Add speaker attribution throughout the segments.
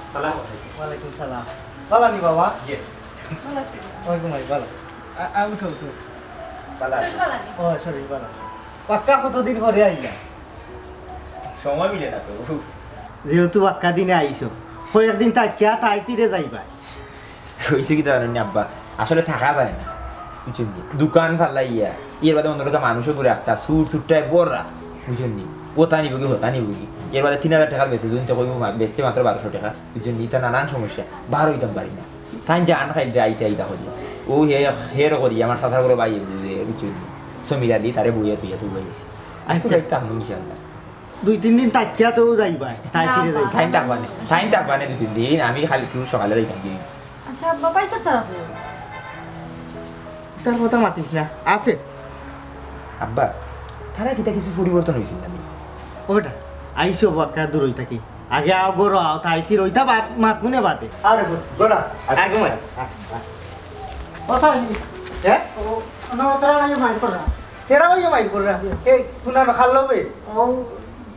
Speaker 1: আসসালামু আলাইকুম।
Speaker 2: ওয়ালাইকুম সালাম। ভালো নি বাবা?
Speaker 1: জি।
Speaker 3: ভালো আছি।
Speaker 2: ওয়ালাইকুম ভালো। উঠো উঠো।
Speaker 1: ভালো আছি।
Speaker 3: ভালো আছি।
Speaker 2: ও সরি ভালো। পাক্কা কতদিন পরে আইলা?
Speaker 1: সময় মিলে না তো।
Speaker 2: যেহেতু পাক্কা দিনে আইছো, কয়েকদিন তাকিয়া তাইতিরে যাইবা।
Speaker 1: হয়েছে কি জানেন আব্বা, আসলে থাকা যায় না বুঝছেন নি, দোকান ফালাইয়া এর বাদে অন্য একটা মানুষও করে একটা সুটটায় বড়রা বুঝছেন নি, ওতা নিব কি হতা নিব কি, এর বাদে 3000 টাকা বেচে দুদিন তো কইব বেচছে মাত্র 1200 টাকা বুঝছেন নি, তা নানান সমস্যা বার হইতাম পারি না, তাই জান খাইতে আইতা হই ও হের করি আমার সাথে করে বাইয়ে বুঝে বুঝছেন নি, সমীরা দি তারে বইয়া তুইয়া তুই বাইছি আচ্ছা একটা আমি ইনশাআল্লাহ
Speaker 2: 2-3 দিন তাকিয়া তো যাইবা, তাইতিরে যাইবা।
Speaker 1: টাইম টাকবানে 2-3 দিন আমি খালি একটু সকালে যাইতাম কি
Speaker 3: আচ্ছা আব্বা পয়সা তারাতে
Speaker 2: তার কথা মাতিস না, আছে
Speaker 1: আব্বা তারা কিতা কিছু পরিবর্তন হয়েছিল না
Speaker 2: ওটা আইসো পাক্কা দূর হই থাকি। আগে আও গরো আও তাইতি রইতা বাত মাত মুনে বাতে। আরে গোরা আগে মাই।
Speaker 4: কথা হয়নি
Speaker 2: হ্যাঁ?
Speaker 4: না তারা আমি মাইন্ড কর না
Speaker 2: তেরা ভাই মাই কর রা। এই তুনা খাল লবে।
Speaker 4: ও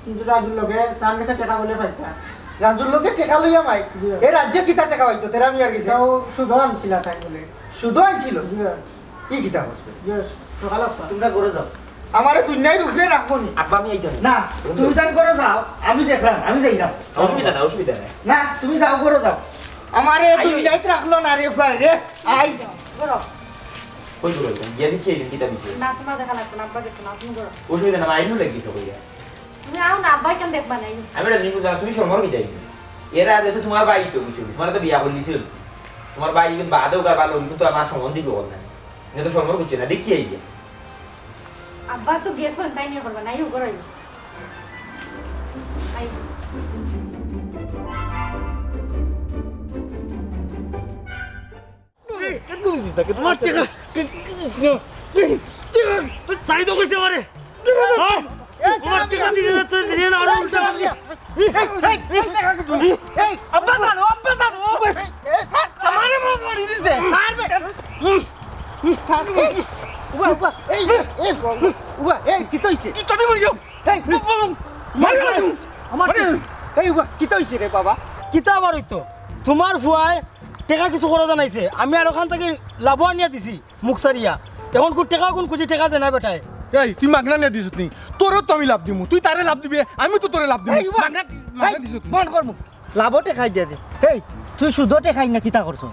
Speaker 4: কিন্তু রাজুর লগে তার কাছে টাকা বলে পাইতা
Speaker 2: রাজুর লোকে টেকা লইয়া মাই। এই রাজ্য কিতা টাকা হইতো তেরা মিয়ার গেছে।
Speaker 4: তাও শুধু আনছিল তাই বলে
Speaker 2: শুধু আইছিল। কি কিতা হইছে?
Speaker 4: সকালে
Speaker 2: তোমরা করে যাও। আমারে দুনিয়ায় রুখে রাখবো নি।
Speaker 1: আব্বা আমি এইটা
Speaker 2: না তুমি যান করে যাও, আমি দেখলাম, আমি যাই না।
Speaker 1: অসুবিধা নাই
Speaker 2: না তুমি যাও করে যাও। আমারে দুনিয়ায় রাখলো না রে ভাই রে। আইজ করো।
Speaker 1: কই দূর হইতাম গিয়া দেখি এই কিতা বিষয়
Speaker 3: না তোমার দেখা লাগবে না আব্বা দেখো না তুমি করো
Speaker 1: অসুবিধা না আইনু লাগিস কইয়া
Speaker 3: তুমি আও না আব্বাই কেন দেখবা না
Speaker 1: আমি এটা নিকু জানা তুমি সমর কি যাই এরা যেহেতু তোমার বাড়ি তো কিছু তোমার তো বিয়া করলি ছিল তোমার বাড়ি কিন্তু বাদেও গা ভালো কিন্তু আমার সম্বন্ধ দিব না এটা তো সমর করছে না দেখি এই
Speaker 3: আব্বা তো গেছো তাই নিয়ে করবা না ইউ করো আই
Speaker 4: তোমার টাকা সাইড কইছে আমারে তোমার টাকা দিলে না তো দিলে না আর উল্টা
Speaker 2: এই আব্বা জানো এই স্যার আমারে মারি দিছে স্যার বেটা স্যার উবা উবা এই উবা এই কি তইছে
Speaker 4: কি তদি মরিও
Speaker 2: এই মারি আমার এই উবা কি তইছে রে বাবা
Speaker 4: কিতা আবার হইতো তোমার ফুয়ায় টাকা কিছু করে জানাইছে আমি আর ওখান থেকে লাভ আনিয়া দিছি মুখসারিয়া এখন কোন টাকা কোন খুঁজি টাকা দেনা বেটায়
Speaker 5: এই তুই মাগনা নিয়ে দিছ তুই তোরও তো আমি লাভ দিমু তুই তারে লাভ দিবি আমি তো তোরে লাভ দিমু
Speaker 2: এই উবা
Speaker 5: মাগনা দিছ তুই
Speaker 2: মন করমু লাভতে খাই দিয়া দে এই তুই সুদতে খাই না কিতা করছ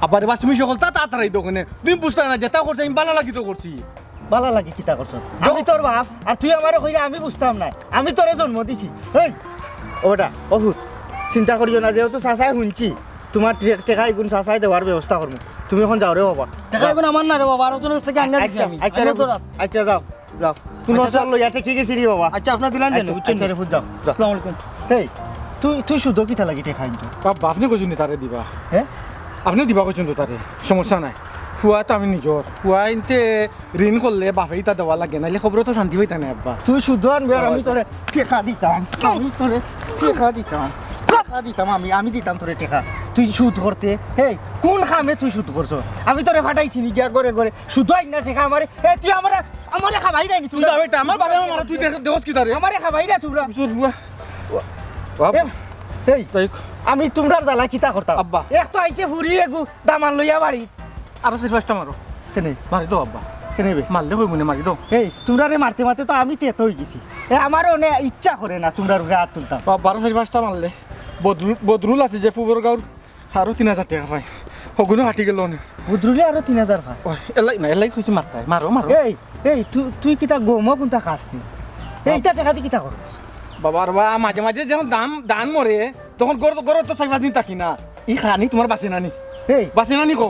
Speaker 5: আবার বাস তুমি সকল তাড়াতাড়ি দোকানে তুমি বুঝতে না যেটা করছ আমি বালা লাগি তো করছি
Speaker 2: বালা লাগে কিতা করছ আমি তোর বাপ আর তুই আমারে কইরা আমি বুঝতাম না আমি তোরে জন্ম দিছি এই ওটা বহুত চিন্তা করিও না যেহেতু চাচাই শুনছি তোমার টেকা এগুন চাচাই দেওয়ার ব্যবস্থা করবো তুমি এখন যাও রে বাবা
Speaker 4: টাকা এখন আমার না রে বাবা আরো জনের থেকে আনিয়া দিছি আমি
Speaker 2: আচ্ছা রে আচ্ছা যাও যাও কোনো চল লইয়া ঠিকই গেছি রে বাবা
Speaker 4: আচ্ছা আপনার দিলেন দেন বুঝছেন
Speaker 2: আচ্ছা রে ফুট যাও যাও।
Speaker 4: আসসালামু আলাইকুম
Speaker 2: এই তুই শুদ্ধ কিতা লাগি টেকা কিন্তু
Speaker 5: বাবা আপনি কইছেন তারে দিবা
Speaker 2: হ্যাঁ
Speaker 5: আপনি দিবা কইছেন তো তারে সমস্যা নাই ফুয়া তো আমি নিজর ফুয়া ইনতে ঋণ করলে বাপেই তা দেওয়া লাগে নাইলে খবর তো শান্তি হইতা না আব্বা
Speaker 2: তুই শুদ্ধ আনবি আর আমি তোরে টেকা দিতাম আমি তোরে টেকা দিতাম আমি দিতাম তোরে টেকা তুই সুদ করতে হেই কোন খামে তুই সুদ করছ আমি তোরে ফাটাইছি নি গিয়া করে করে শুধু আইনা টেকা আমারে এ তুই আমারে খাবাই নাই
Speaker 5: তুই যাবে এটা আমার বাবা আমার তুই দেখছ কি তারে
Speaker 2: আমারে খাবাই না তোমরা
Speaker 5: বাবা
Speaker 2: এই আমি তোমরার জ্বালা কিতা করতাম
Speaker 5: আব্বা।
Speaker 2: এক তো আইছে ফুরি এগু দামান লইয়া বাড়ি
Speaker 5: আরো সিফাসটা মারো
Speaker 2: কেনে
Speaker 5: মারি দাও আব্বা
Speaker 2: কেনেবে
Speaker 5: মারলে হই মনে মারি দাও
Speaker 2: এই তোমরা মারতে মারতে তো আমি তেত হয়ে গেছি আমার অনেক ইচ্ছা করে না তোমরা উপরে হাত তুলতাম
Speaker 5: বারো সিফাসটা মারলে বদরুল আছে যে ফুবর গাঁর আরো 3000 টাকা পাই হগুনো হাঁটি গেল না
Speaker 2: বুদ্রুলে আরো 3000 ভাই
Speaker 5: এলাই না এলাই কইছি মারতাই মারো মারো
Speaker 2: এই তুই কিতা গমো কোনটা খাস নি এইটা টাকা দিয়ে কিতা কর
Speaker 5: বাবা আর বা মাঝে মাঝে যখন দান মরে তখন গর তো 4-5 দিন থাকি না ই খানি তোমার বাসে নানি
Speaker 2: এই
Speaker 5: বাসে নানি কো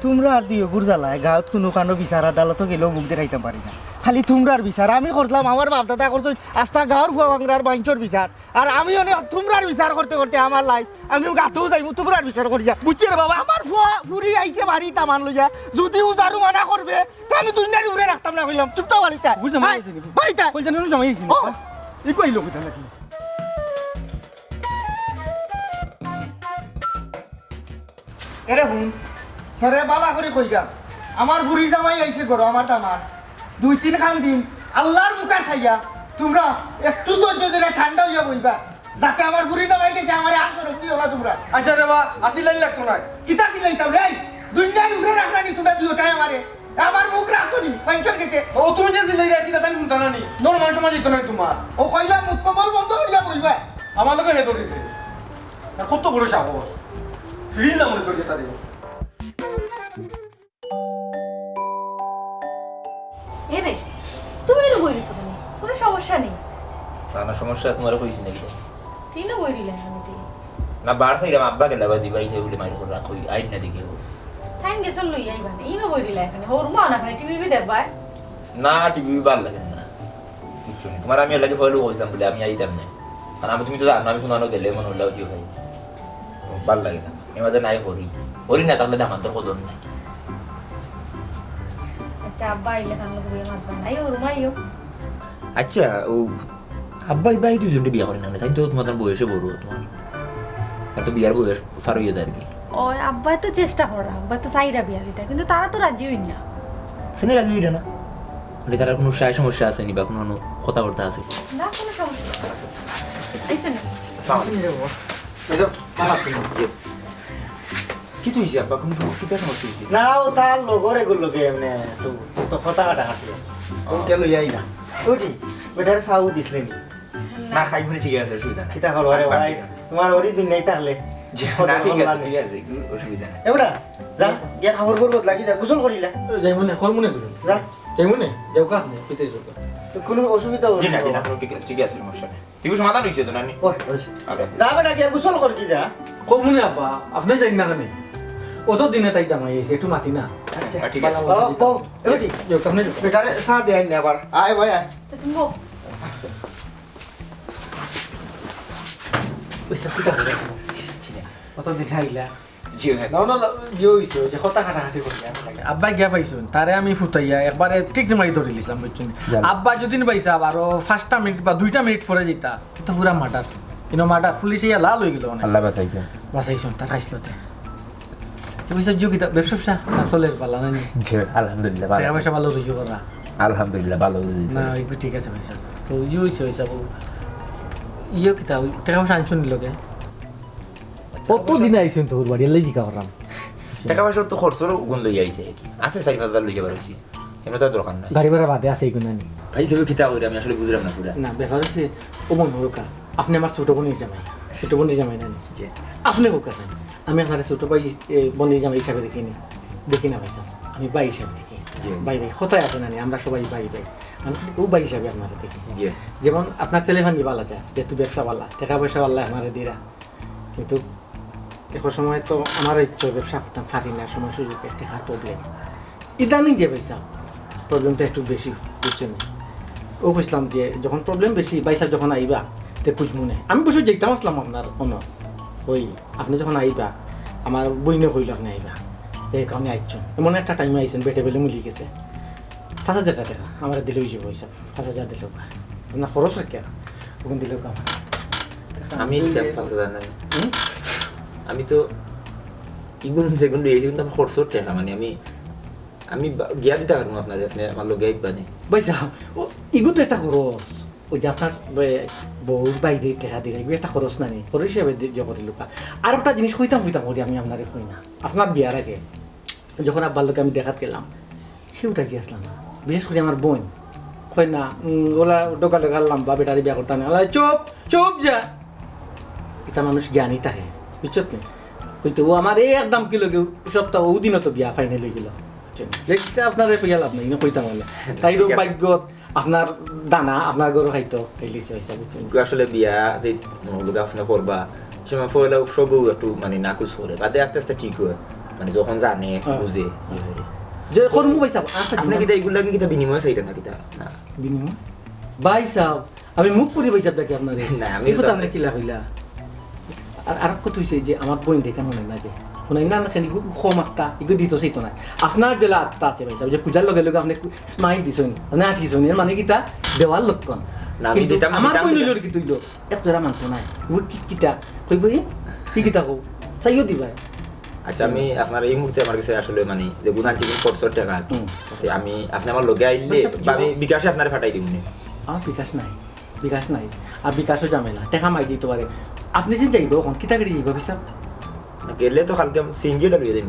Speaker 2: তোমরা আর দিও গুরজালায় গাঁত কোনো কানো বিচার আদালত গেলেও মুখ দেখাইতে পারি না খালি তোমরার বিচার আমি করলাম আমার বাপ দাদা করছো আস্তা গাঁর ফুয়া বাংলার বাঞ্চর বিচার আর আমি অনেক তোমরার বিচার করতে করতে আমার লাইফ আমি গাতেও যাইব তোমরার বিচার করিয়া
Speaker 5: বুঝছি রে বাবা
Speaker 2: আমার ফুয়া ফুরি আইছে বাড়ি তামান লইয়া যদি উজারু মানা করবে তা আমি দুনিয়ার উড়ে রাখতাম না কইলাম চুপটা বাড়িটা
Speaker 5: বুঝলাম
Speaker 2: বাড়িটা
Speaker 5: কই জানো জমাই গেছি ই কই লোক এটা নাকি
Speaker 2: এরে হুন হেরে বালা করে কইগা আমার বুড়ি জামাই আইছে গরো আমার দামার 2-3 খান দিন আল্লাহর মুখা ছাইয়া তোমরা একটু ধৈর্য ধরে ঠান্ডা হইয়া বইবা যাতে আমার ঘুরি দাবাই গেছে আমার আনছো কি হলা তোমরা
Speaker 5: আচ্ছা রে বা আসি লাইন লাগতো না
Speaker 2: কিতা সিলাইতাম রে দুনিয়ার উপরে রাখলানি তোমরা দিওটাই আমারে আমার মুখ রাখছনি পেনশন গেছে
Speaker 5: ও তুমি যে সিলাই রাখি দাদা শুনতা না নি নরমাল সমাজ ইতো না তোমার
Speaker 2: ও কইলা মুখ কমল বন্ধ করিয়া বলবা
Speaker 5: আমার লোকে হে ধরে দিতে আর কত বড় সাহস রিল না মনে করি তারে
Speaker 3: এ রে তুমি এনে বই দিছো কেন কোনো সমস্যা নেই
Speaker 1: না সমস্যা তোমার কইছি নাকি
Speaker 3: তুই না বই দিলে আমি তুই
Speaker 1: না বার থেকে আব্বা গেলে বা দিবাই বলে মাইরে করে রাখো আইন না দিকে
Speaker 3: থাইন গেছল লই আইবা না ইনো বই দিলে এখানে ওর মা না এখানে টিভি দেখবা
Speaker 1: না টিভি ভাল লাগে না কিছু নেই তোমার আমি লাগে ফলো কইছিলাম বলে আমি আইতাম না কারণ আমি তুমি তো জানো আমি কোনো গেলে মনে হলো কি ভাই ভাল লাগে না এমাজে নাই করি না তাহলে দাম তো কদম না
Speaker 3: আচ্ছা আব্বা আইলে কান লোক বিয়ে মারবা নাই ওর মাইও
Speaker 1: আচ্ছা ও আব্বাই ভাই দুজনকে বিয়ে করেন না তাই তো তোমাদের বয়সে বড় তোমার আর তো বিয়ার বয়স ফার হয়ে যায় আর কি
Speaker 3: ও আব্বা তো চেষ্টা করা আব্বা তো চাইরা বিয়া দিতে কিন্তু তারা তো রাজি হইন না
Speaker 1: শুনে রাজি হইল না মানে তার কোনো সমস্যা আছে নি বা কোনো কথাবার্তা আছে
Speaker 3: না কোনো সমস্যা আইছে না
Speaker 1: কি তুই আব্বা কোনো সমস্যা হয়েছে
Speaker 2: না ও তার লগর এগুলো লোকে এমনি তো কথা কাটা কাটলো ওকে লই আই না ওটি বেটারে সাউ দিছলে নি
Speaker 1: না খাই বলে ঠিক আছে অসুবিধা নাই
Speaker 2: কিতা করো আরে ভাই তোমার ওরি দিন নাই তাহলে
Speaker 1: না ঠিক আছে অসুবিধা নাই
Speaker 2: এবড়া যা গিয়া খাবার করবো লাগি যা গোসল করিলা
Speaker 5: যাই মনে কল মনে করুন
Speaker 2: যা
Speaker 5: যাই মনে যাও কা পিতে যাও
Speaker 2: তো কোনো অসুবিধা
Speaker 1: জি না
Speaker 2: হচ্ছে
Speaker 1: জি না ঠিক আছে সমস্যা নেই তুই সমাধান হয়েছে তো নানি
Speaker 2: ওই যা বেটা গিয়া গোসল কর কি যা
Speaker 5: কল মনে আব্বা আপনি যাই না কেন অত দিনে তাই জামাই এসে একটু মাতি না
Speaker 2: আচ্ছা
Speaker 1: ঠিক আছে
Speaker 2: এবড়ি
Speaker 5: যাও কামনে যাও
Speaker 2: বেটারে চা দে আইন আবার আয় ভাই আয়
Speaker 3: তো তুমি বউ
Speaker 5: পয়সা কিটা করে অত দিন আইলা
Speaker 1: জি হ্যাঁ
Speaker 5: না না ইয়ে হইছে যে কথা কাটাকাটি করি আব্বা গিয়া পাইছুন তারে আমি ফুটাইয়া একবারে ঠিক মারি ধরে লিছিলাম বুঝছেন আব্বা যদি পাইছা আরো 5টা মিনিট বা 2টা মিনিট পরে যেতা তো পুরা মার্ডার কিন্তু মার্ডার পুলিশে ইয়া লাল হয়ে গেল
Speaker 1: আল্লাহ বাঁচাইছে
Speaker 5: বাসাইছুন তার আইসলতে তুমি সব যোগিতা ব্যবসা না চলের পালা না নি
Speaker 1: আলহামদুলিল্লাহ
Speaker 5: টাকা পয়সা ভালো রইছো করা
Speaker 1: আলহামদুলিল্লাহ ভালো
Speaker 5: না একটু ঠিক আছে পয়সা তো ইয়ে হয়েছে হয়েছে ইয়ে কিতা টাকা পয়সা আনছুন নিলকে কতদিন আইসুন তোর বাড়ি এলাই জিকা করলাম
Speaker 1: টাকা পয়সা তো খরচেরও গুণ লই আইছে কি আছে 4-5 লই যাবার হইছে এমন তো দরকার নাই
Speaker 5: গাড়ি ভাড়া বাদে আছে এগুলো নানি
Speaker 1: ভাই সব কিতা কইরা আমি আসলে বুঝলাম না পুরা
Speaker 5: না ব্যাপার হচ্ছে ও মন হোকা আপনি আমার ছোট বোনের জামাই নানি আপনি হোক আছেন আমি আপনার ছোট ভাই বোনের জামাই হিসাবে দেখি না ভাই আমি ভাই হিসাবে দেখি ভাই কোথায় আছে নানি আমরা সবাই ভাই ও ভাই হিসাবে আপনার দেখি যেমন আপনার ছেলেফানি বালা যায় যেহেতু ব্যবসা বালা টাকা পয়সা বাল্লা আমার দিরা কিন্তু এখন সময় তো আমার ইচ্ছা ব্যবসা করতাম ফারি না সময় সুযোগে টাকার প্রবলেম ইদানিং যে পয়সা প্রবলেমটা একটু বেশি বুঝছেন ও বুঝলাম যে যখন প্রবলেম বেশি পয়সা যখন আইবা তে কুছ মনে আমি বসে যেতাম আসলাম আপনার কোনো ওই আপনি যখন আইবা আমার বইনে কইল আপনি আইবা এই কারণে আইছেন এমন একটা টাইমে আইছেন বেটে বেলে মুলি গেছে 5,000 টাকা আমার দিলে হয়ে যাবো হিসাব 5,000 দিল না খরচ রাখে ওখান দিলেও কাম
Speaker 1: আমি 5,000 না আমি তো ইগুন সেগুন এই কিন্তু আমার খরচ টাকা মানে আমি গিয়া দিতে পারবো আপনাদের আপনি আমার লোক গাইড বানে
Speaker 5: পয়সা ও ইগো তো একটা খরচ ওই যে আপনার বউ বাইরে টাকা দিয়ে রাখবে একটা খরচ না নেই খরচ হিসাবে যে করি লোকা আর একটা জিনিস হইতাম করি আমি আপনারে কই না আপনার বিয়ার আগে যখন আব্বার লোকে আমি দেখাত গেলাম সেওটা দিয়ে আসলাম না বিশেষ করে আমার বোন কই না ওলা ডোকালে গাললাম বা বেটারি বিয়া করতাম না চুপ যা এটা মানুষ জ্ঞানী থাকে বুঝছত নি হইতো ও আমার এই একদম কিলো সপ্তাহ ও দিনও তো বিয়া ফাইনাল হয়ে গেল দেখতে আপনার পেয়ে লাভ নাই কইতাম বলে তাই ভাগ্যত আপনার দানা আপনার গরু খাইতো খাইলিছে পয়সা বুঝছেন
Speaker 1: আসলে বিয়া যে লোক আপনার করবা সময় পয়লা সবও একটু মানে নাকুচ করে বাদে আস্তে আস্তে ঠিক হয় মানে যখন জানে বুঝে
Speaker 5: যে করমু পয়সা
Speaker 1: আপনি কিতা এগুলো লাগে কিতা বিনিময় চাইতেন না কিতা না
Speaker 5: বিনিময় ভাই সাহেব আমি মুখ করি পয়সা দেখি আপনার
Speaker 1: না আমি
Speaker 5: তো আপনি কিলা হইলা আর কত হইছে যে আমার বোন দেখা মনে না যে শুনাই না খালি কম একটা এগুলো দিত সেইতো না আপনার জেলা আত্মা আছে ভাই সাহেব যে পূজার লগে লগে আপনি স্মাইল দিছেন না আজকিছেন মানে কিতা দেওয়ার লক্ষণ কিন্তু আমার বোন হইল কি তুইলো এক জোড়া মাংস নাই ও কিতা কইব কি কিতা কও চাইও দিবা
Speaker 1: আচ্ছা আমি আপনার এই মুহূর্তে আমার কাছে আসলে মানে যে গুণার জীবন খরচর টাকা আমি আপনি আমার লগে আইলে আমি বিকাশে আপনার ফাটাই দিব
Speaker 5: আমার বিকাশ নাই বিকাশ নাই আর বিকাশও ঝামেলা টেকা মাই দিতে পারে আপনি যে যাইব এখন কিতা করে যাইব হিসাব
Speaker 1: গেলে তো কালকে সিএনজিটা লইয়া দেন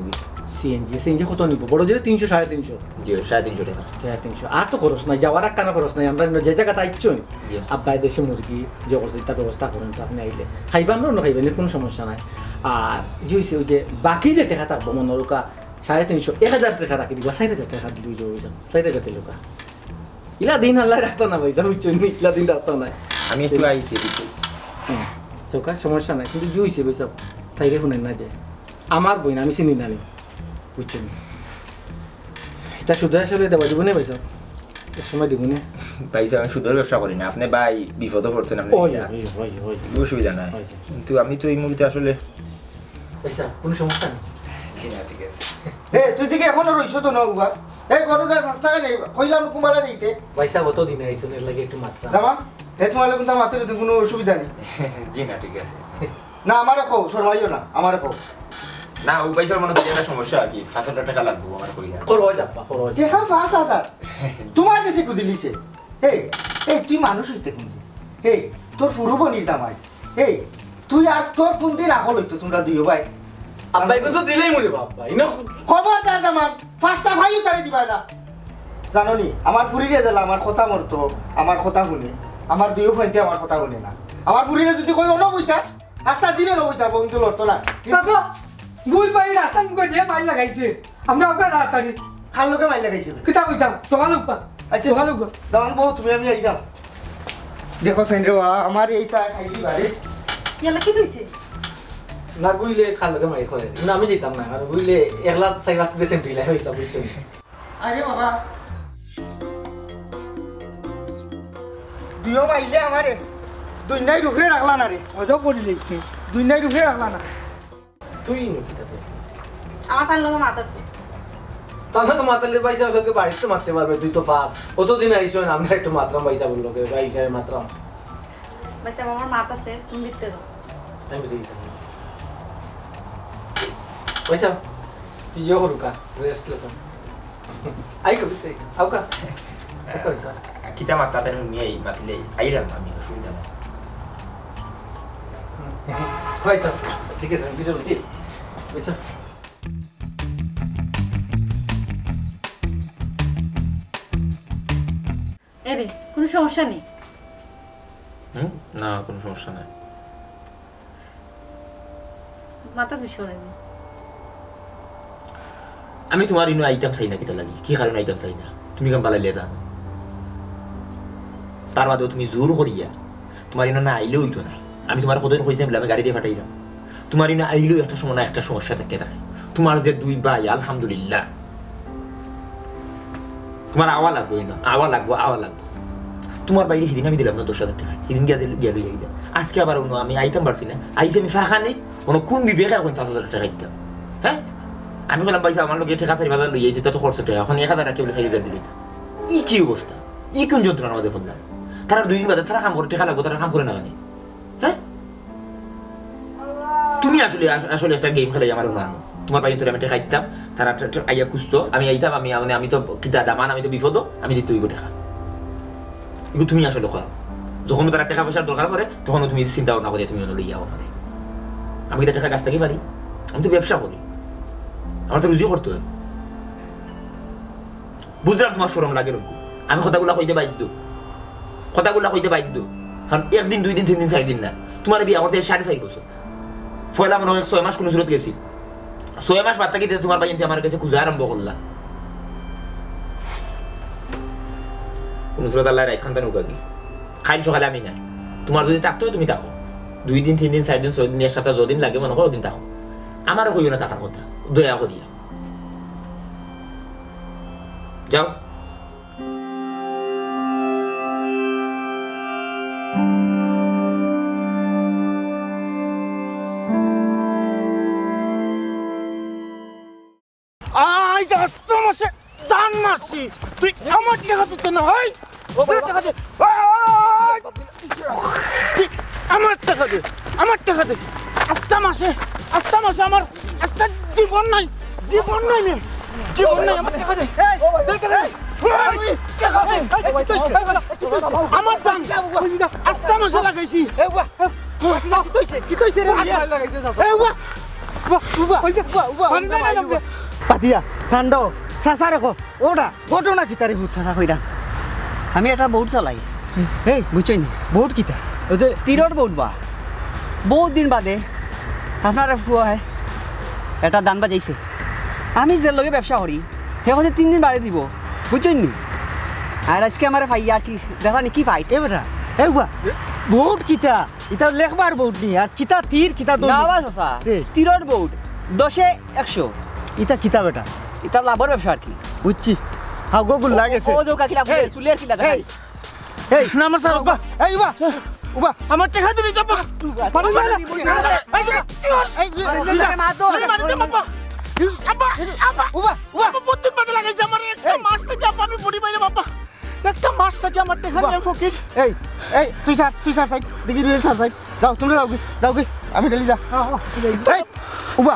Speaker 5: সিএনজি কত নিব বড় দিলে 300 350
Speaker 1: জি 350 টাকা
Speaker 5: 350 আর তো খরচ নাই যাওয়ার এক কানা খরচ নাই আমরা যে জায়গাটা আইছো
Speaker 1: জি।
Speaker 5: আব্বাই দেশে মুরগি যে করছে তার ব্যবস্থা করুন তো আপনি আইলে খাইবেন না খাইবেন কোনো সমস্যা নাই আর যে হইছে ওই যে বাকি যে টাকা থাকবো মনোরকা 350 1000 টাকা রাখি দিবা 4000 টাকা দিলে যাও যাও 4000 টাকা ইলা দিন আল্লাহ রাখতো না ভাই বুঝছো নি ইলা দিন রাখতো না
Speaker 1: আমি একটু আইতে দিতে
Speaker 5: চোখা সমস্যা নাই কিন্তু যে হইছে ভাই সব তাইরে শুনেন না যে আমার বই না আমি চিনি না নি বুঝছো নি এটা শুধু আসলে দেওয়া দিব না ভাই সব এক সময় দিব না
Speaker 1: পয়সা আমি সুদের ব্যবসা করি না আপনি ভাই বিপদে পড়ছেন আপনি
Speaker 5: ওই
Speaker 1: ইয়া,
Speaker 5: ওই ওই
Speaker 1: অসুবিধা নাই
Speaker 5: হয়েছে।
Speaker 1: কিন্তু আমি তো এই মুহূর্তে আসলে
Speaker 5: আচ্ছা কোনো সমস্যা নেই
Speaker 1: ঠিক আছে
Speaker 2: তুই দিকে এখনো রইছো তো না বাবা গরু যা সস্তা নেই কইলাম কুমালা দিতে
Speaker 5: পয়সা কত দিন আইসো এর লাগে একটু মাত্রা
Speaker 2: দামা তোমার কিন্তু মাথার ভিতরে কোনো অসুবিধা নেই
Speaker 1: জি না ঠিক আছে
Speaker 2: না আমারে কও শর্মাইও না আমারে কও
Speaker 1: না ও পয়সার মনে হয় একটা সমস্যা আর কি 5,000 টাকা লাগবে আমার কইলা
Speaker 5: করো যাবা করো
Speaker 2: দেখা 5,000 তোমার কাছে কুদিলিছে তুই মানুষ হইতে কুদি তোর ফুরু বনির জামাই তুই আর তোর কোন দিন আগল হইতো তোমরা দুইও ভাই
Speaker 5: আব্বাই কিন্তু দিলেই মরে বাবা ইনো
Speaker 2: খবরদার দামান ফার্স্টটা ভাইও তারে দিবা না জানো নি আমার ফুরিরে দিলা আমার কথা মরতো আমার কথা শুনে আমার দুইও ফাইতে আমার কথা শুনে না আমার ফুরিরে যদি কই অন বইতা আস্তা দিলে ন বইতা বন্ধু লড়তো না
Speaker 6: বাবা ভুল পাই রাস্তা মুখে দিয়ে মাইল লাগাইছে আমরা ওকে রাস্তানি
Speaker 2: খাল লোকে মাইল লাগাইছে
Speaker 6: কিতা কইতাম সকাল উপা
Speaker 2: আচ্ছা
Speaker 6: সকাল উপা
Speaker 2: দামান বউ তুমি আমি আইলাম দেখো সাইন্দ্র আমার এইটা খাইলি বাড়ি
Speaker 3: ইয়ালা কি হইছে
Speaker 5: না গুইলে খালকে মাই করে না আমি যেতাম না আর গুইলে একলা সাইরাস প্রেজেন্ট দিলে হইছে বুঝছো
Speaker 2: আরে বাবা দুইও মাইলে আমারে দুই নাই রুফরে রাখলা না রে
Speaker 6: মজা করে লিখছি
Speaker 2: দুই নাই রুফরে রাখলা না
Speaker 5: তুই কিতা তো
Speaker 3: আমার তার লগে মাত আছে
Speaker 5: তাহলে মাতালে পয়সা ওকে বাড়িতে মারতে পারবে তুই তো ফাস্ট কতদিন আইসো না আমরা একটু মাত্রাম পয়সা বললো কে পয়সা মাত্রাম
Speaker 3: বাইসা আমার মাত আছে তুমি দিতে দাও
Speaker 5: আমি দিয়ে দিতাম পয়সা তুই যাও রুকা রেস্ট লো আই কবি তুই আও কা পয়সা
Speaker 1: কিতা মাত্রা তাই নিয়ে মাতলে আইরাম আমি অসুবিধা নাই
Speaker 5: পয়সা ঠিক আছে আমি বিশাল দি পয়সা
Speaker 3: এরে কোনো সমস্যা নেই
Speaker 1: না কোনো সমস্যা নাই
Speaker 3: মাথা বিষয় নেই
Speaker 1: আমি তোমার ইনো আইটেম চাই না কিতা লাগি কি কারণে আইটেম চাই না তুমি কাম পালাইলে জানো তার বাদেও তুমি জোর করিয়া তোমার ইনো না আইলেও হইতো না আমি তোমার কতদিন কইছিলাম বলে আমি গাড়ি দিয়ে ফাটাইলাম তোমার ইনো আইলেও একটা সময় না একটা সমস্যা থাকে থাকে তোমার যে দুই ভাই আলহামদুলিল্লাহ তোমার আওয়া লাগবো না আওয়া লাগবো তোমার বাইরে সেদিন আমি দিলাম না 10,000 টাকা সেদিন গিয়া দিয়ে দিলাম আজকে আবার অন্য আমি আইতাম পারছি না আইসে আমি ফাঁকা নেই কোনো কোন বিবেকে এখন 5,000 টাকা দিতাম হ্যাঁ আমি বললাম পয়সা আমার লোক টাকা 4,000 লই যাইছে তত খরচ টাকা এখন 1,000 টাকা বলে 4,000 দিলে ই কি অবস্থা ই কোন যন্ত্রণার মধ্যে পড়লাম তারা 2 দিন বাদে তারা কাম করে টাকা লাগবো তারা কাম করে না জানি হ্যাঁ তুমি আসলে একটা গেম খেলাই আমার উন্নয়ন তোমার বাইরে আমি টাকা দিতাম তারা আইয়া খুঁজতো আমি আইতাম আমি তো কিতা দামান আমি তো বিপদ আমি দিতে হইব টাকা এগুলো তুমি আসলে করো যখন তারা টাকা পয়সার দরকার করে তখন তুমি চিন্তা ভাবনা করে তুমি লইয়া আমাদের আমি কি টাকা গাছ থাকি পারি আমি তো ব্যবসা করি আমার তো রুজিও করতে হয় বুঝলাম তোমার শরম লাগে রকম আমি কথাগুলা কইতে বাধ্য কারণ 1 দিন 2 দিন 3 দিন 4 দিন না তোমার বিয়ে করতে 4.5 বছর ফয়লা মনে হয় 6 মাস কোনো সুরত গেছি 6 মাস বাদ থাকি তোমার বাইনতে আমার কাছে খুঁজে আরম্ভ করলা কোন সুরত আল্লাহ রাইত খান নৌকা কি খাইল সকালে আমি নাই তোমার যদি থাকতো তুমি থাকো 2 দিন 3 দিন 4 দিন 6 দিন এর সাথে যদিন লাগে মনে করো দিন থাকো আমারও কইও না টাকার কথা দয়া করিয়া যাও
Speaker 2: আই যাস্তো মাসে দান মাসি তুই আমার টাকা দিতে না হয় টাকা দে আমার টাকা দে আস্তা মাসে আমার আস্তা জীবন নাই আমার টাকা দে আমার দাম আস্তা মশলা লাগাইছি কি তৈছে রে পাতিয়া কাণ্ড চাচা রেখো ওটা ঘটনা কি তারে হুট চাচা কইরা
Speaker 7: আমি একটা বোট চালাই
Speaker 2: এই
Speaker 7: বুঝছেন
Speaker 2: বহুত কিতা ওই যে
Speaker 7: তীরর বোট বা বহুত দিন বাদে আপনারা ফুয়া হয় এটা দান বাজাইছে আমি যে লগে ব্যবসা করি সে হচ্ছে 3 দিন বাড়ি দিব বুঝছেন নি আর আজকে আমার ভাইয়া কি দেখা নি কি পাই
Speaker 2: এ বেটা এই বুয়া বহুত কিতা এটা লেখবার বহুত নি আর কিতা তীর কিতা দোল
Speaker 7: না বাস আসা
Speaker 2: এ।
Speaker 7: তীরর বোট 10-এ 100
Speaker 2: এটা কিতা বেটা
Speaker 7: এটা লাভর ব্যবসা আর কি
Speaker 2: বুঝছি হাও গোগুল লাগেছে
Speaker 7: ও দোকা কিলা
Speaker 2: এই,
Speaker 7: তুলের কিলা দেখা
Speaker 2: এই এই না আমার স্যার উবা এই উবা উবা আমার টাকা দিবি তো পানি না এই যে এই আব্বা আব্বা উবা উবা বুদ্ধি পাতে লাগাইছে আমার একটা মাছ থেকে আব্বা আমি বডি বাইরে বাবা একটা মাছ থেকে আমার টাকা নেই ফকির এই এই তুই স্যার সাইড দেখি রুয়েল স্যার সাইড যাও তোমরা যাও কি আমি ডেলি যা এই উবা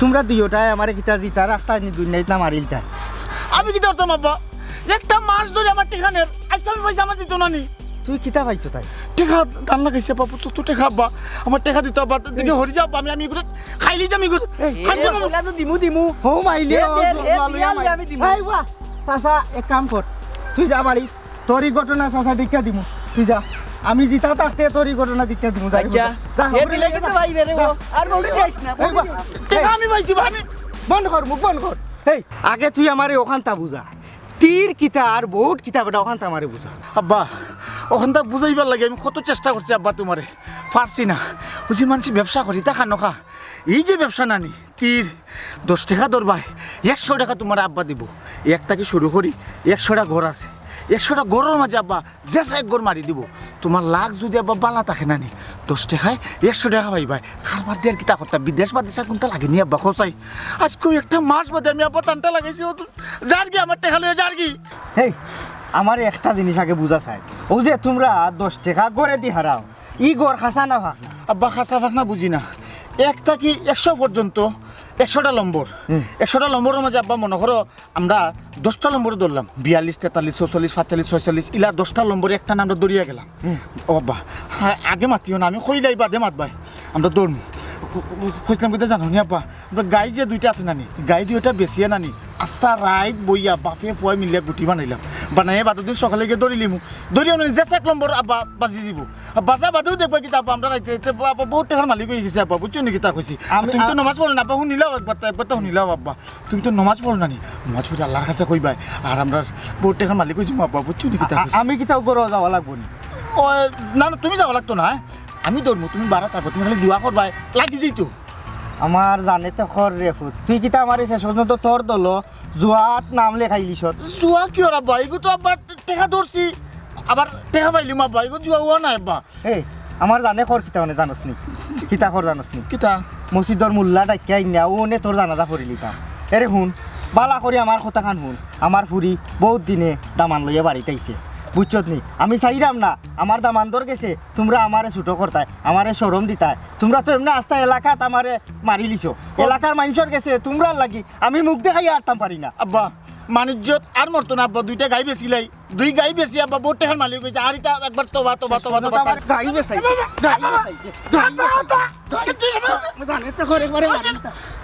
Speaker 2: তোমরা দুইটাই আমারে কিতা জিতা রাস্তা নি দুই নাইত না মারিলটা
Speaker 5: আমি কি করতাম আব্বা একটা মাছ ধরে আমার টেকানের আজকে আমি পয়সা আমার দিত না নি
Speaker 2: তুই কিতা পাইছো তাই
Speaker 5: টেকা দান লাগাইছে বাবু তো টেকা আব্বা আমার টেকা দিত আব্বা দিকে হরি যাব আমি এগুলো খাইলি যাম এগুলো
Speaker 7: তো দিমু
Speaker 2: ও মাইলে
Speaker 7: আমি দিমু
Speaker 2: এই ওয়া চাচা এক কাম কর তুই যা বাড়ি তোরই ঘটনা চাচা দেখা দিমু তুই যা আমি জিতা থাকতে তোরই ঘটনা দেখা দিমু
Speaker 7: আচ্ছা এ দিলে কিন্তু ভাই বেরে ও আর বউটা যাইছ না
Speaker 2: টেকা আমি পাইছি আমি বন্ধ কর মুখ বন্ধ কর এই আগে তুই আমারে ওখানটা বুঝা তীর কিতা আর বহুত কিতা বেটা ওখানটা আমারে বুঝা
Speaker 5: আব্বা ওখানটা বুঝাইবার লাগে আমি কত চেষ্টা করছি আব্বা তোমারে পারছি না বুঝি মানুষ ব্যবসা করি তা নখা এই যে ব্যবসা নানি তীর 10 টাকা দরবাই 100 টাকা তোমার আব্বা দিব একটাকে শুরু করি 100টা ঘর আছে 100টা ঘরের মাঝে আব্বা যে এক ঘর মারি দিব তোমার লাখ যদি আব্বা বালা থাকে নানি 10 টাকায় 100 টাকা পাইবাই খারবার দেড় কিতা করতা বিদেশ বাদেশ আর কোনটা লাগেনি আব্বা খোঁচাই আজকে একটা মাস বাদে আমি আব্বা টানটা লাগাইছি যার কি আমার টাকা লয়ে যার কি
Speaker 2: হেই আমার একটা জিনিস আগে বুঝা চাই ও যে তোমরা 10 টাকা গড়ে দি হারাও ই গড় খাসা না ভাগ
Speaker 5: আব্বা খাসা ফাঁক না বুঝি না একটা কি 100 পর্যন্ত 100টা নম্বর 100টা নম্বরের মাঝে আব্বা মনে করো আমরা 10টা নম্বর ধরলাম 42 43 44 45 46 ইলা 10টা নম্বরে একটা না আমরা দৌড়িয়ে গেলাম ও আব্বা হ্যাঁ আগে মাতিও না আমি কইলাই বাদে মাতবাই আমরা দৌড় খুঁজলাম কিন্তু জানো নি আব্বা আমরা গাই যে দুইটা আছে নানি গাই দুইটা বেশিয়ে নানি আস্তা রাইত বইয়া বাপে ফুয়াই মিলিয়া গুটি বানাইলাম বানাই বাদর দিন সকালে গিয়ে দৌড়িলিমু দৌড়িয়ে মানে যে 1 নম্বর আব্বা বাজি দিব বাজা বাদেও দেখবা কি আব্বা আমরা রাইতে আব্বা বহুত টাকার মালিক হয়ে গেছে আব্বা বুঝছো নাকি তা কইছি তুমি তো নমাজ পড়ো না আব্বা শুনিলাও একবার তো শুনিলাও আব্বা তুমি তো নমাজ পড়ো না নি নমাজ পড়ে আল্লাহর কাছে কইবাই আর আমরা বহুত টাকার মালিক হয়েছি আব্বা বুঝছো নাকি তা কইছি
Speaker 2: আমি কি তাও গড় যাওয়া লাগবো নি
Speaker 5: ও না না তুমি যাওয়া লাগতো না আমি দৌড়মু তুমি বাড়া তারপর তুমি খালি দোয়া করবাই লাগি যাইতো
Speaker 2: আমার জানে তো খর রে ফুট তুই কিতা আমার শেষ পর্যন্ত তোর দল জুয়াত নাম লেখাইলিস
Speaker 5: জুয়া কি ওর আব্বা এগুলো তো আব্বা টেকা ধরছি আবার টেকা পাইলিম আব্বা এগুলো জুয়া হওয়া নাই আব্বা
Speaker 2: এই আমার জানে খর কিতা মানে জানোস নি কিতা খর জানোস নি
Speaker 5: কিতা
Speaker 2: মসজিদর মুল্লা ডাকিয়াই না ও নে তোর জানাজা পড়িলিতাম এরে শুন বালা করে আমার কথা খান শুন আমার ফুরি বহুত দিনে দামান লইয়া বাড়িতে আইছে বুঝছত নি আমি চাইরাম না আমার দামান দর গেছে তোমরা আমারে ছুটো করতায় আমারে সরম দিতায় তোমরা তো এমনি আস্তা এলাকাত আমারে মারি লিছো এলাকার মানুষের গেছে তোমরা লাগি আমি মুখ দেখাই আরতাম পারি না
Speaker 5: আব্বা মানিজ্যত আর মরতো না আব্বা দুইটা গাই বেচিলাই দুই গাই বেশি আব্বা বহুত টাকার মালিক হয়েছে আর এটা একবার তোবা তোবা তোবা তোবা
Speaker 2: আমার গাই বেসাই গাই বেসাইছে গাই বেসাইছে জানে তো করে করে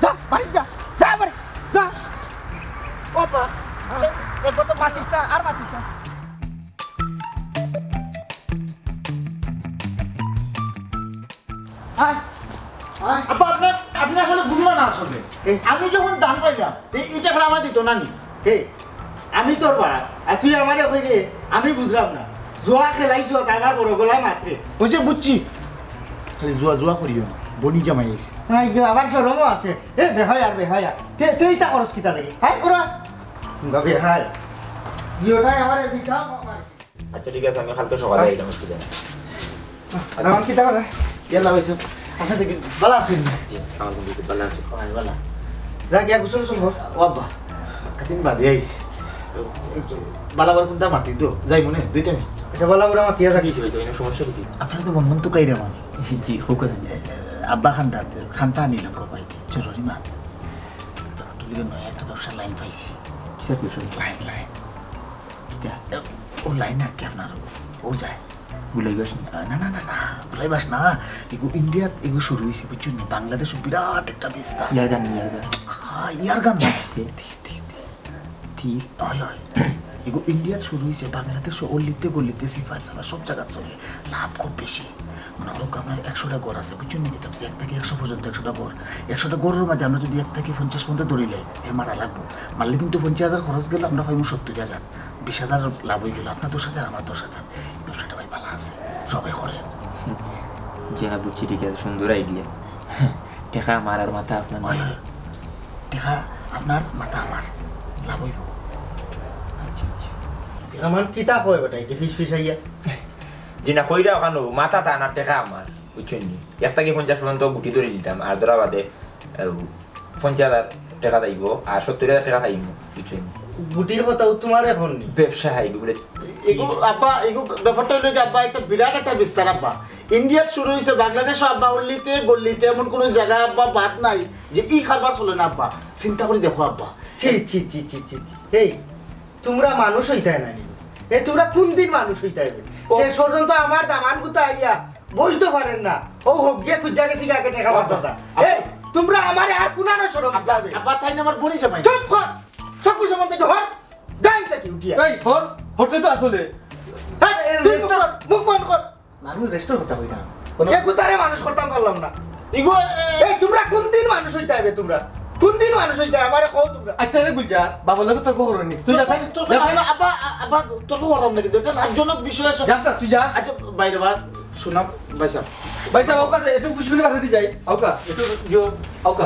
Speaker 2: যা বাড়ি যা যা বাড়ি যা বাবা একবার তো মাতিস না আর মাতিস না
Speaker 5: আব্বা আপনি আসলে বুঝলো না আসলে আমি যখন দান পাইলাম এইটা খেলা আমার দিত না নি
Speaker 2: হে আমি তোর বাপ আর তুই আমারে কইলে আমি বুঝলাম না জুয়া খেলাইছো কাবার বড় গলা মাত্রে
Speaker 5: বুঝছে বুঝছি খালি জুয়া জুয়া করিও না বনি জামাই আইছে
Speaker 2: নাই আবার সরমও আছে এ বেহায়া বেহায়া তুই তা করস কিতা লাগি হাই ওরা বেহায় ইয়োটাই আমারে শিখাও
Speaker 1: আচ্ছা ঠিক আছে আমি কালকে সকালে আইলাম অসুবিধা নেই
Speaker 2: আমার কিতা করে
Speaker 5: ইয়াল্লা হইছে আপনি দেখি ভালো আছেন
Speaker 1: আমার বন্ধু ভালো আছে
Speaker 5: ভালো
Speaker 2: যা গিয়া গুছল শুনবো
Speaker 5: ও আব্বা কদিন বাদে আইছে বালাবার কোনটা মাতি তো যাই মনে দুইটা মি
Speaker 2: এটা বলা বড় মাতিয়া থাকি
Speaker 1: কি হয়েছে কোনো সমস্যা কি
Speaker 5: আপনারা তো বন্ধন তো কাইরা মানে
Speaker 1: জি হোক আছে
Speaker 5: আব্বা খানটা আনিলাম কবাইতে জরুরি মা তুলিকে নয় একটা ব্যবসা লাইন পাইছি
Speaker 1: কিসের বিষয়
Speaker 5: লাইন লাইন
Speaker 2: কিতা ও লাইন আর কি আপনার ও যায়
Speaker 1: বুলাইবাস
Speaker 2: না না না না বুলাইবাস না এগো ইন্ডিয়াত এগো শুরু হয়েছে বুঝছেন না বাংলাদেশ বিরাট একটা বিস্তার
Speaker 1: ইয়ার গান
Speaker 2: ইয়ার গান না
Speaker 1: ঠিক
Speaker 2: হয় হয় এগো ইন্ডিয়াত শুরু হয়েছে বাংলাদেশ অল্লিতে গল্লিতে সিফাই সাফা সব জায়গা চলে লাভ খুব বেশি মনে করো আপনার 100টা ঘর আছে বুঝছেন নাকি তার 1 থেকে 100 পর্যন্ত 100টা ঘর 100টা ঘরের মাঝে আমরা যদি 1 থেকে 50 পর্যন্ত ধরিলে মারা লাগবো মারলে কিন্তু 50,000 খরচ গেলে আমরা পাইব 70,000 20,000 লাভ হয়ে গেল আপনার 10,000 আমার 10,000 ব্যবসাটা ভাই ভালো আছে সবাই করেন
Speaker 1: যে না বুঝছি ঠিক আছে সুন্দর আইডিয়া টাকা আমার আর মাথা আপনার
Speaker 2: হয় হয় দেখা আপনার মাথা আমার লাভ হইব
Speaker 1: আচ্ছা আচ্ছা
Speaker 2: আমার কিতা কয় বেটা এটি ফিস ফিস আইয়া
Speaker 1: যে না কইরা ওখানো মাথা টানার টাকা আমার বুঝছেন নি 1 থেকে 50 পর্যন্ত গুটি ধরে দিতাম আর ধরা বাদে 50,000 টাকা দাইব আর 70,000 টাকা খাইব বুঝছেন
Speaker 2: গুটির কথা তোমার এখন নি
Speaker 1: ব্যবসা হাইব বলে
Speaker 2: এগো আব্বা এগো ব্যাপারটা হলো কি আব্বা একটা বিরাট একটা বিস্তার আব্বা ইন্ডিয়াত শুরু হয়েছে বাংলাদেশও আব্বা অল্লিতে গল্লিতে এমন কোনো জায়গা আব্বা বাদ নাই যে ই খাবার চলে না আব্বা চিন্তা করে দেখো আব্বা
Speaker 8: ছি ছি ছি ছি ছি ছি এই তোমরা মানুষ হইতাই না নি এ তোমরা কোন দিন মানুষ হইতাইবে শেষ পর্যন্ত আমার দামান গুতা আইয়া বইতে পারেন না ও হোক গিয়ে খুঁজা গেছি আগে টাকা বাঁচাতা এই তোমরা আমারে আর কুনানো শরম দিবে
Speaker 2: আব্বা তাই না আমার বলি জামাই
Speaker 8: চুপ কর সকু সমান থেকে হট যাই থাকি উঠিয়া
Speaker 5: এই হরতে তো আসলে
Speaker 8: এই, তুই মুখ বন্ধ কর
Speaker 5: না আমি রেস্টোর হতে হই না
Speaker 8: এ কুতারে মানুষ করতাম পারলাম না
Speaker 2: ইগো
Speaker 8: এই তোমরা কোন দিন মানুষ হইতাইবে তোমরা কোন দিন মানুষ হইতাই আমারে কও তোমরা
Speaker 5: আচ্ছা রে গুলজার বাবা লাগে তর্ক করনি তুই যা
Speaker 2: তোর আব্বা আব্বা তোর করলাম নাকি এটা লাভজনক বিষয় আছে
Speaker 5: যাস না তুই যা
Speaker 2: আচ্ছা বাইরে বার শোনাম বাইসা
Speaker 5: ভাই সাহেব আউকা একটু খুশগুলি বাধা দি যাই আউকা একটু জো আউকা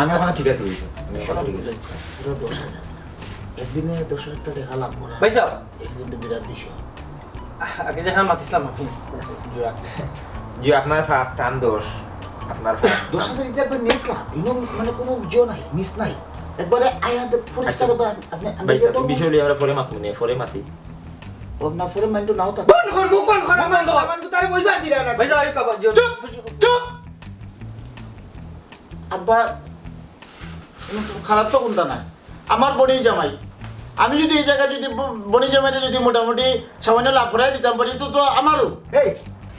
Speaker 1: আমি ওখানে ঠিক আছে বুঝছো আমি ওখানে ঠিক আছে
Speaker 2: পুরো 10,000 একদিনে 10,000 টাকা লাভ করা
Speaker 5: ভাই সাহেব
Speaker 2: একদিন তো বিরাট বিষয়
Speaker 5: আগে যখন মাতিছিলাম আপনি জো
Speaker 1: জি আপনার ফার্স্ট টান দোষ আপনার ফার্স্ট
Speaker 2: 10,000 এটা একবার নেট লাভ ইনো মানে কোনো জো নাই মিস নাই একবারে আয়াত পরিষ্কার করে আপনি
Speaker 1: ভাই স্যার বিষয় লিয়ে আমরা পরে মাতুন পরে মাতি
Speaker 2: ও না ফরে মাইন্ড নাও তা
Speaker 8: বন্ধ কর মুখ বন্ধ কর আমার দামান কুতারে বইবার দিরা না
Speaker 5: ভাই সাহেব আউকা জো
Speaker 8: চুপ চুপ
Speaker 2: আব্বা খারাপ তো কোনটা না আমার বনি জামাই আমি যদি এই জায়গায় যদি বনি জামাইতে যদি মোটামুটি সামান্য লাভ করাই দিতাম পারি তো তো আমারও
Speaker 8: এই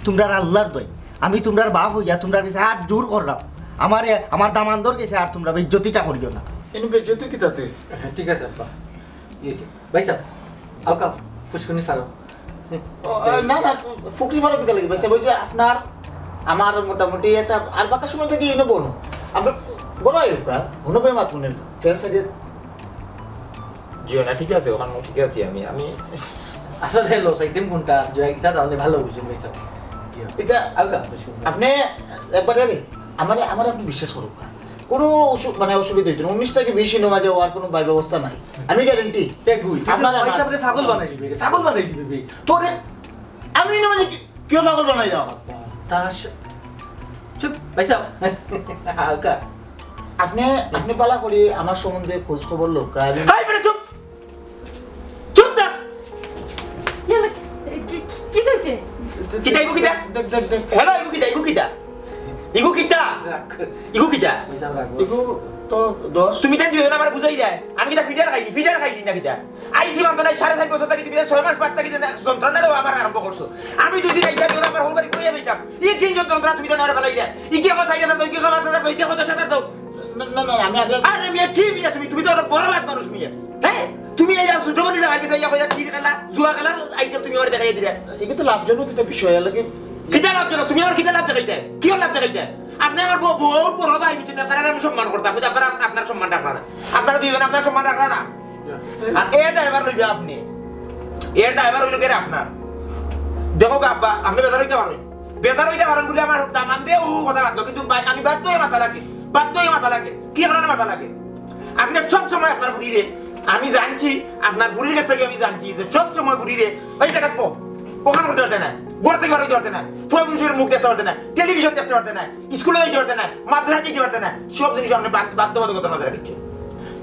Speaker 8: তোমরা আল্লাহর দই আমি তোমরার বাপ হইয়া তোমরা কাছে হাত জোর করলাম আমার দামানদর কাছে আর তোমরা বেজ্জতিটা করিও না
Speaker 2: এনে বেজতি কি তাতে
Speaker 5: হ্যাঁ ঠিক আছে আব্বা ভাই সাহেব আউকা খুশগুলি ফারো
Speaker 2: না না ফুকরি ভালো দিতে লাগে ভাই যে আপনার আমার মোটামুটি একটা আর বাকি সময় থেকে এনে বনো আমরা বড় আয়ুকা হনো ভাই মাতুনের ফ্রেন্ড সাথে
Speaker 1: জিও না ঠিক আছে ওখানে ঠিক আছে আমি
Speaker 5: আসলে লস আইটেম কোনটা যে এটা তাহলে ভালো বুঝুন ভাই সাহেব
Speaker 2: এটা
Speaker 5: আউকা
Speaker 2: আপনি একবারে আমারে আপনি বিশ্বাস করুন কোনো মানে অসুবিধা হইতো না 19 থেকে 20 এর মাঝে হওয়ার কোনো ব্যবস্থা নাই আমি গ্যারান্টি
Speaker 5: আপনার ভাই সাহেব পাগল বানাই দিবে পাগল বানাই দিবে তোরে
Speaker 2: আমি না মানে কেউ পাগল বানাই দাও
Speaker 5: তাস চুপ ভাই সাহেব আউকা
Speaker 2: আপনি পালা করি আমার সম্বন্ধে খোঁজ খবর লোক আমি
Speaker 8: হাই বেটা চুপ চুপ দা
Speaker 3: ইয়ালা কি কইছে
Speaker 1: কিতা ইগু কিতা
Speaker 2: দেখ দেখ দেখ
Speaker 1: হেলো ইগু কিতা ইগু কিতা ইগু কিতা ইগু কিতা
Speaker 5: ভাই সাহেব রাখবো
Speaker 2: এগো তো 10
Speaker 1: তুমি তাই দুজন আমার বুঝাই দেয় আমি কিতা ফিডার খাই দি না কিতা আইছি মান তো নাই 7.5 বছর থেকে তুমি 6 মাস বাদ থেকে যন্ত্রণা দাও আমার আরম্ভ করছো আমি যদি আইছা দিও আমার হোল বাড়ি কইয়া দিতাম ই কি যন্ত্রণা তুমি তো না ফেলাই দেয় ই কি আমার চাইদা দাও কি খাবার দাও কি কত সাদা দাও
Speaker 2: না না না আমি আগে
Speaker 1: আরে মিয়া ঠিক মিয়া তুমি তো বড় বাদ মানুষ মিয়া হ্যাঁ তুমি এই যাও ছোট বলি যাও আইছা কইয়া কি খেলা জুয়া খেলা আইটেম তুমি ওরে দেখাই দিলে
Speaker 2: এগুলো তো লাভজনক একটা বিষয় লাগে
Speaker 1: কিতা লাভ জানো তুমি আমার কিতা লাভ দেখাইতে কি লাভ দেখাইতে আপনি আমার বহুত বড় ভাই বুঝছেন আপনারা আমি সম্মান করতাম কিন্তু আপনারা আপনার সম্মান রাখলা না আপনারা দুইজন আপনার সম্মান রাখলা না আর এ ড্রাইভার লইবে আপনি এ ড্রাইভার হইলো কেন আপনার দেখো আব্বা আপনি বেজার হইতে পারেন বলে আমার দামান দিয়ে ও কথা রাখলো কিন্তু আমি বাধ্য হয়ে মাথা লাগে কি কারণে মাথা লাগে আপনি সব সময় আপনার ফুরিরে আমি জানছি আপনার ফুরির কাছ থেকে আমি জানছি যে সব সময় ফুরিরে ওই জায়গা ওখানে করতে পারতে না ঘর থেকে বাড়াইতে পারতে না ফোনের মুখ দেখতে পারতে না টেলিভিশন দেখতে পারতে না স্কুলে যেতে পারতে না মাদ্রাসা যেতে পারতে না সব জিনিস আপনি বাধ্যবাধকতার মাঝে রাখছে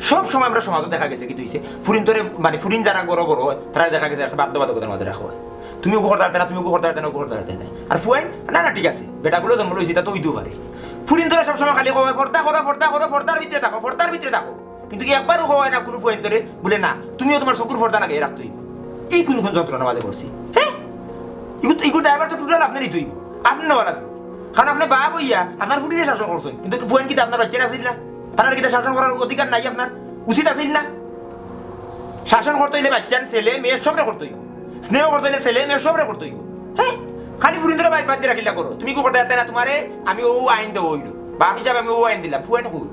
Speaker 1: সব সময় আমরা সমাজে দেখা গেছে কি তুইছে ফুরিন তোরে মানে ফুরিন যারা বড় বড় হয় তারা দেখা গেছে একটা বাধ্যবাধকতার মাঝে রাখা হয় তুমি ঘর দাঁড়াতে না তুমি ঘর দাঁড়াতে না ঘর দাঁড়াতে না আর ফুয়াইন না না ঠিক আছে বেটাগুলো জন্ম লইছি তা তো হইতেও পারে ফুরিন তোরা সবসময় খালি কয় ফর্দার ভিতরে থাকো কিন্তু একবারও হয় না কোনো ফুয়াইন তোরে বলে না তুমিও তোমার চকুর ফর্দা লাগে রাখতে হইব এই কোন কোন যন্ত্রণা বাদে করছি হ্যাঁ ইগু ড্রাইভার তো টোটাল আপনারই তুই আপনি নেওয়া লাগবে কারণ আপনি বাপ হইয়া আপনার ফুটিতে শাসন করছেন কিন্তু ফুয়েন কিতা আপনার বাচ্চারা আসিল না তারা কিতা শাসন করার অধিকার নাই আপনার উচিত আসিল না শাসন করতে হইলে বাচ্চান ছেলে মেয়ের সবরে করতে হইব স্নেহ করতে হইলে ছেলে মেয়ের সবরে করতে হইব হ্যাঁ খালি ফুরিন ধরে বাদ দিয়ে রাখিলা করো তুমি কি করতে পারতে না তোমারে আমি ও আইন দেবো হইলো বাপ হিসাবে আমি ও আইন দিলাম ফুয়েন হুই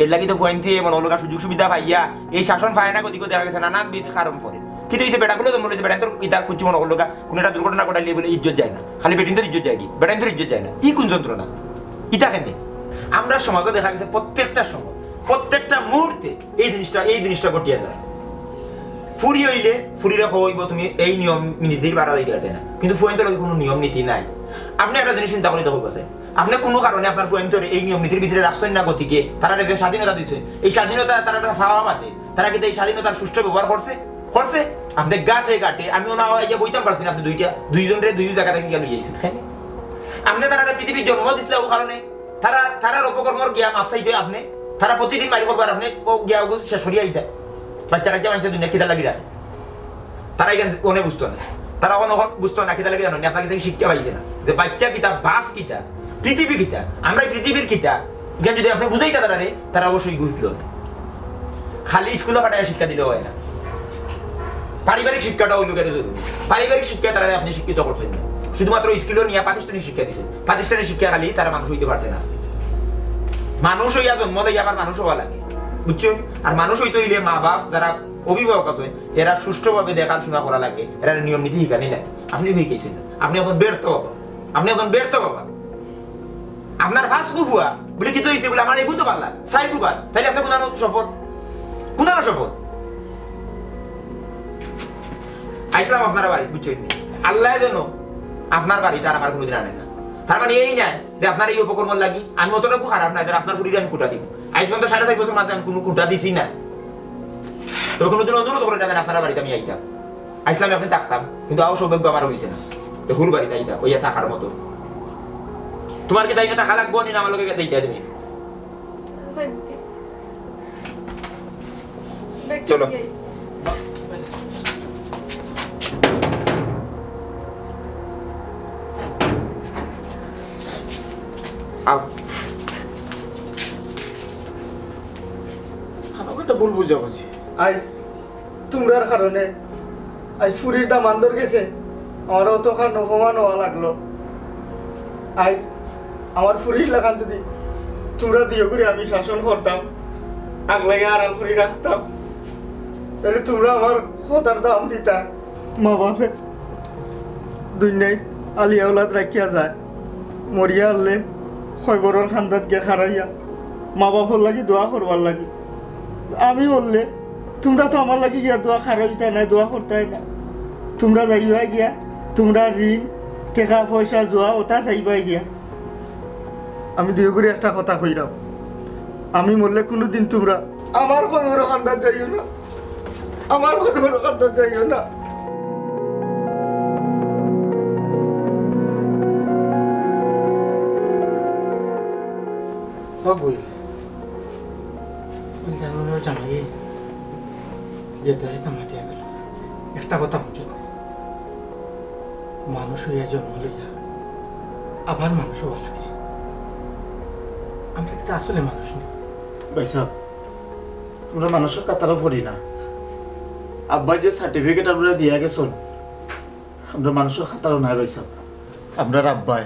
Speaker 1: এর লাগি তো ফুয়েন থেকে মনে হলো সুযোগ সুবিধা পাইয়া এই শাসন পায় না গদিকে দেখা গেছে নানান বিধ কারণ পরে কিন্তু এই যে বেটাগুলো তো মনে হচ্ছে বেটান তোর ইতা কুচি মনে করলো কোনো একটা দুর্ঘটনা ঘটাইলে বলে ইজ্জত যায় না খালি বেটিন তোর ইজ্জত যায় কি বেটান তোর ইজ্জত যায় না ই কোন যন্ত্রণা ইটা কেন আমরা সমাজে দেখা গেছে প্রত্যেকটা সময় প্রত্যেকটা মুহূর্তে এই জিনিসটা ঘটিয়ে যায় ফুরি হইলে ফুরিরে হইব তুমি এই নিয়ম নীতির বাড়া দিতে না কিন্তু ফুয়েন্তের কোনো নিয়ম নীতি নাই আপনি একটা জিনিস চিন্তা করে দেখো কাছে আপনি কোনো কারণে আপনার ফুয়েন্তের এই নিয়ম নীতির ভিতরে রাখছেন না গতিকে তারা যে স্বাধীনতা দিচ্ছে এই স্বাধীনতা তারা ফাওয়া বাদে তারা কিন্তু এই স্বাধীনতার সুষ্ঠু ব্যবহার করছে আপনি গাটে আমি ওনা যে বইতাম পারছেন আপনি দুইজনের দুই জায়গা থেকে গিয়ে যাইছেন হ্যাঁ আপনি তারা পৃথিবীর জন্ম দিছিলে ও কারণে তারার অপকর্মর জ্ঞান আসাইতে আপনি তারা প্রতিদিন মারি করবার আপনি ও জ্ঞান শেষ হরিয়া আইতা বাচ্চারা যে মানুষের দুনিয়া খিদা লাগি রাখে তারা এখানে অনেক বুঝতো না তারা অনেক বুঝতো না খিদা লাগি জানো আপনাকে থেকে শিক্ষা পাইছে না যে বাচ্চা কিতা বাস কিতা পৃথিবী কিতা আমরা পৃথিবীর কিতা জ্ঞান যদি আপনি বুঝাইতা তারা অবশ্যই বুঝলো খালি স্কুলে পাঠায় শিক্ষা দিলে হয় না পারিবারিক শিক্ষাটা ওই লোকের জরুরি পারিবারিক শিক্ষা তারা আপনি শিক্ষিত করছেন না শুধুমাত্র স্কুলে নিয়ে প্রাতিষ্ঠানিক শিক্ষা দিচ্ছেন প্রাতিষ্ঠানিক শিক্ষা খালি তারা মানুষ হইতে পারছে না মানুষ হইয়া জন্ম দেয় আবার মানুষ হওয়া লাগে বুঝছো আর মানুষ হইতে হইলে মা বাপ যারা অভিভাবক আছে এরা সুষ্ঠুভাবে দেখাশোনা করা লাগে এরা নিয়ম নীতি শিখানি লাগে আপনি হয়ে গেছেন আপনি এখন ব্যর্থ বাবা আপনার ফার্স্ট গুফুয়া বলে কি তো হইছে বলে আমার এগুতো পারলা সাই গুবার তাইলে আপনি কোনানো শপথ আইসলাম আপনার বাড়ি বুঝছো আল্লাহ যেন আপনার বাড়ি তার আমার কোনোদিন আনে না তার মানে এই নাই যে আপনার এই উপকর্ম লাগি আমি অতটুকু খারাপ নাই আপনার ফুরিয়ে আমি কুটা দিব আজ পর্যন্ত 4.5 বছর মাঝে আমি কোনো কুটা দিছি না তবে কোনোদিন অনুরোধ করে দেন আপনার বাড়িতে আমি আইতাম আইসলামে আপনি থাকতাম কিন্তু আও সৌভাগ্য আমার হয়েছে না তো হুর বাড়িতে আইতাম ওইয়া থাকার মতো তোমার কি তাই না থাকা লাগবো নি আমার লোকে দিতে তুমি চলো
Speaker 2: ভুল বুঝাবুঝি আজ তোমরার কারণে আজ ফুরির দাম আন্দর গেছে আমার অত খান অপমান হওয়া লাগলো আজ আমার ফুরির লাগান যদি তোমরা দিয়ে করে আমি শাসন করতাম আগলাইয়া আড়াল করে রাখতাম তাহলে তোমরা আমার কথার দাম দিতা মা বাপে দুনিয়ায় আলিয়া ওলাদ রাখিয়া যায় মরিয়া আনলে খয়বরের খান্দাত গিয়া খারাইয়া মা বাপর লাগি দোয়া করবার লাগি আমি বললে তোমরা তো আমার লাগি গিয়া দোয়া খারাইতে নাই দোয়া করতে না তোমরা যাইবা গিয়া তোমরা ঋণ টাকা পয়সা যোয়া ওটা যাইবা গিয়া আমি দিয়ে করে একটা কথা কইরাম আমি মরলে কোনোদিন তোমরা আমার খবর কান্দার যাইও না আমার খবর কান্দার যাইও না
Speaker 5: বই জামাই যেতে যেতে মাতিয়া গেল একটা কথা বলছো মানুষ হইয়া জন্ম লইয়া আবার মানুষ হওয়া লাগে আমরা কিন্তু আসলে মানুষ নেই
Speaker 2: ভাই সাহেব আমরা মানুষের কাতারও পড়ি না আব্বা যে সার্টিফিকেট আমরা দিয়া গেছেন আমরা মানুষের খাতারও নাই ভাই সাহেব আমরা আব্বাই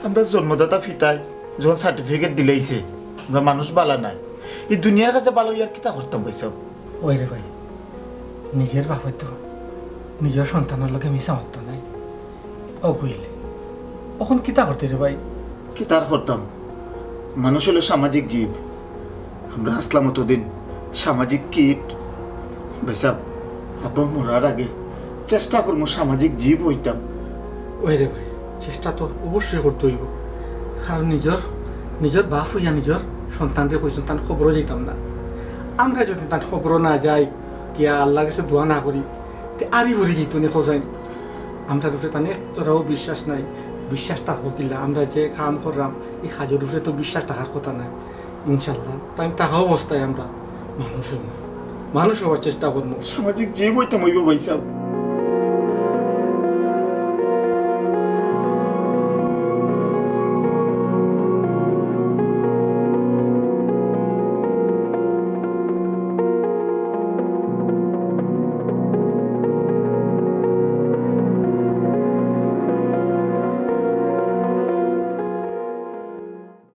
Speaker 2: আমরা জন্মদাতা ফিটাই যখন সার্টিফিকেট দিলেইছে আমরা মানুষ বালা নাই এই দুনিয়ার কাছে ভালো ইয়ার কিতা করতাম ভাই সাহেব
Speaker 5: ওই রে ভাই নিজের বাপের তো নিজের সন্তানের লোকে মিশা মারত নাই ও কইলে এখন কিতা করতে রে ভাই
Speaker 2: কিতার করতাম মানুষ হলো সামাজিক জীব আমরা আসলাম অতদিন সামাজিক কীট ভাই সাহেব আব্বা মরার আগে চেষ্টা করবো সামাজিক জীব হইতাম
Speaker 5: ওই রে ভাই চেষ্টা তো অবশ্যই করতে হইব কারণ নিজের বাপ হইয়া নিজের সন্তানকে কইছেন তার খবরও যেতাম না আমরা যদি তার খবরও না যাই কিয়া আল্লাহর কাছে দোয়া না করি তে আরই ভরে যেত নি খোঁজাই আমরা উপরে তার একটাও বিশ্বাস নাই বিশ্বাসটা হকিলা আমরা যে কাম করলাম এই কাজের উপরে তো বিশ্বাস থাকার কথা নাই ইনশাল্লাহ তাই টাকা অবস্থায় আমরা মানুষ হই না মানুষ হওয়ার চেষ্টা করবো।
Speaker 2: সামাজিক জীব হইতে মইব ভাই সাহেব